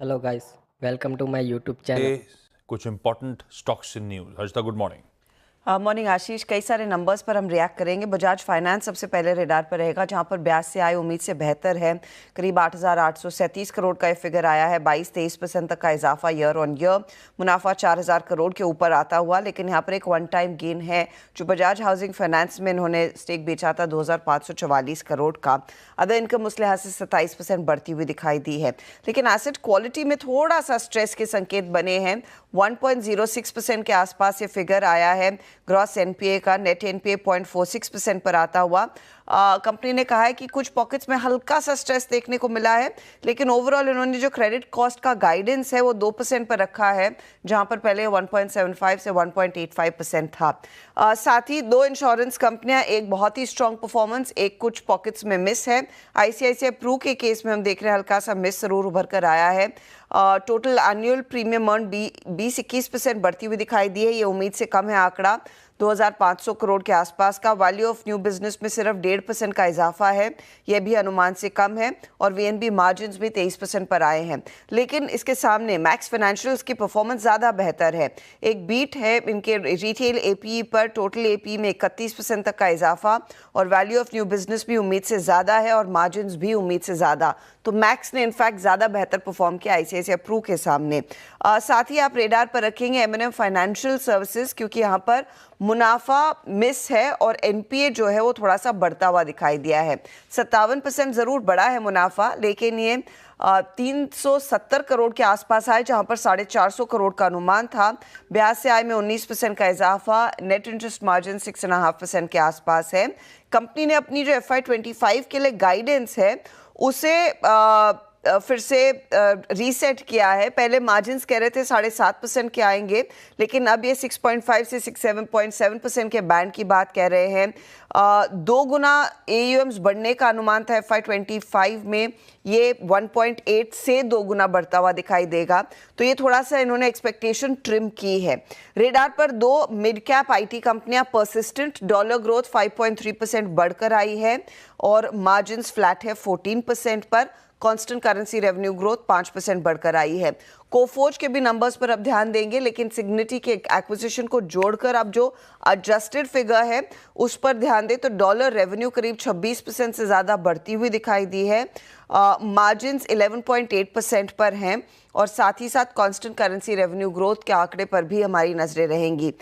Hello guys, welcome to my YouTube channel. कुछ important stocks in news. Harshita, good morning. Morning Ashish. कई सारे numbers पर हम रिएक्ट करेंगे। बजाज फाइनेंस सबसे पहले रेडार पर रहेगा, जहां पर ब्याज से आय उम्मीद से बेहतर है। करीब 8,837 करोड़ का ये फिगर आया है, 22-23% तक का इजाफा ईयर ऑन ईयर। मुनाफा 4,000 करोड़ के ऊपर आता हुआ, लेकिन यहाँ पर एक वन टाइम गेन है जो बजाज हाउसिंग फाइनेंस में इन्होंने स्टेक बेचा था 2,544 करोड़ का। अदर इनकम उस लिहाज से 27% बढ़ती हुई दिखाई दी है, लेकिन एसेट क्वालिटी में थोड़ा सा स्ट्रेस के संकेत बने हैं। 1.06% के आसपास ये फिगर आया है ग्रॉस एनपीए का। नेट एनपीए 0.46% पर आता हुआ। कंपनी ने कहा है कि कुछ पॉकेट्स में हल्का सा स्ट्रेस देखने को मिला है, लेकिन ओवरऑल इन्होंने जो क्रेडिट कॉस्ट का गाइडेंस है वो 2% पर रखा है, जहां पर पहले 1.75 से 1.85% था। साथ ही दो इंश्योरेंस कंपनियां, एक बहुत ही स्ट्रॉन्ग परफॉर्मेंस, एक कुछ पॉकेट्स में मिस है। आईसीआईसीआई प्रू के केस में हम देख रहे हैं हल्का सा मिस जरूर उभर कर आया है। टोटल एनुअल प्रीमियम अर्न 20-21% बढ़ती हुई दिखाई दी है, ये उम्मीद से कम है आंकड़ा। 2,500 करोड़ के आसपास का। वैल्यू ऑफ न्यू बिजनेस में सिर्फ 1.5% का इजाफा है, यह भी अनुमान से कम है। और वीएनबी मार्जिन्स भी 23% पर आए हैं, लेकिन इसके सामने मैक्स फाइनेंशियल्स की परफॉर्मेंस ज़्यादा बेहतर है। एक बीट है इनके रिटेल एपीई पर, टोटल एपीई में 31% तक का इजाफा, और वैल्यू ऑफ न्यू बिजनेस भी उम्मीद से ज़्यादा है और मार्जिन्स भी उम्मीद से ज़्यादा। तो मैक्स ने इनफैक्ट ज़्यादा बेहतर परफॉर्म किया आईसीआईसीआई प्रू के सामने। साथ ही आप रेडार पर रखेंगे एमएनएम फाइनेंशियल सर्विसेज, क्योंकि यहाँ पर मुनाफा मिस है और एनपीए जो है वो थोड़ा सा बढ़ता हुआ दिखाई दिया है। 57% ज़रूर बढ़ा है मुनाफा, लेकिन ये 370 करोड़ के आसपास आए, जहां पर 450 करोड़ का अनुमान था। ब्याज से आय में 19% का इजाफा। नेट इंटरेस्ट मार्जिन 6.5% के आसपास है। कंपनी ने अपनी जो FY25 के लिए गाइडेंस है उसे फिर से रीसेट किया है। पहले मार्जिन्स कह रहे थे 7.5% के आएंगे, लेकिन अब ये 6.5 से 7.7% के बैंड की बात कह रहे हैं। 2 गुना AUMs बढ़ने का अनुमान था FY25 में, ये 1.8 से 2 गुना बढ़ता हुआ दिखाई देगा। तो ये थोड़ा सा इन्होंने एक्सपेक्टेशन ट्रिम की है। रेडार पर दो मिड कैप आईटी कंपनियां परसिस्टेंट, डॉलर ग्रोथ 5.3% बढ़कर आई है और मार्जिन्स फ्लैट है 14% पर। कांस्टेंट करेंसी रेवेन्यू ग्रोथ 5% बढ़कर आई है। कोफोर्ज के भी नंबर्स पर अब ध्यान देंगे, लेकिन सिग्निटी के एक्विजिशन को जोड़कर अब जो एडजस्टेड फिगर है उस पर ध्यान दें तो डॉलर रेवेन्यू करीब 26% से ज़्यादा बढ़ती हुई दिखाई दी है। मार्जिन्स 11.8% पर हैं, और साथ ही साथ कांस्टेंट करेंसी रेवेन्यू ग्रोथ के आंकड़े पर भी हमारी नजरें रहेंगी।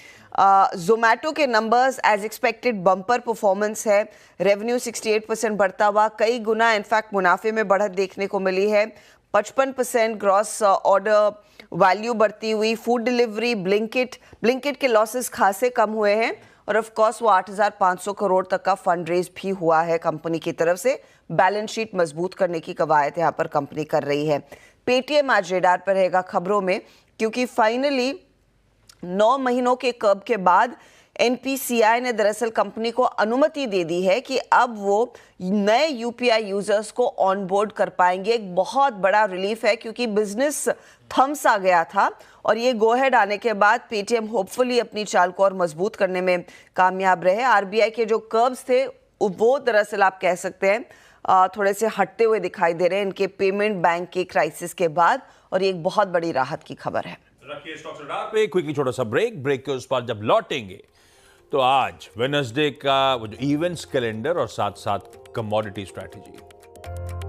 जोमैटो के numbers as expected bumper performance है। रेवेन्यू 68% बढ़ता हुआ, कई गुना इनफैक्ट मुनाफे में बढ़त देखने को मिली है। 55% ग्रॉस ऑर्डर वैल्यू बढ़ती हुई। फूड डिलीवरी, ब्लिंकिट के लॉसेस खासे कम हुए हैं, और ऑफ कोर्स वो 8,500 करोड़ तक का फंड रेज भी हुआ है कंपनी की तरफ से। बैलेंस शीट मजबूत करने की कवायद यहाँ पर कंपनी कर रही है। पेटीएम आज रेडार पर रहेगा खबरों में, क्योंकि फाइनली 9 महीनों के कर्ब के बाद एनपीसीआई ने दरअसल कंपनी को अनुमति दे दी है कि अब वो नए यूपीआई यूजर्स को ऑनबोर्ड कर पाएंगे। एक बहुत बड़ा रिलीफ है, क्योंकि बिजनेस थम्स आ गया था, और ये गो हेड आने के बाद पेटीएम होपफुली अपनी चाल को और मजबूत करने में कामयाब रहे। आरबीआई के जो कर्ब्स थे वो दरअसल आप कह सकते हैं थोड़े से हटते हुए दिखाई दे रहे हैं इनके पेमेंट बैंक के क्राइसिस के बाद, और ये एक बहुत बड़ी राहत की खबर है। रखिए स्टॉक्स रडार पे, क्विकली छोटा सा ब्रेक के उस पर जब लौटेंगे तो आज वेडनेसडे का वो जो इवेंट्स कैलेंडर और साथ साथ कमोडिटी स्ट्रैटेजी।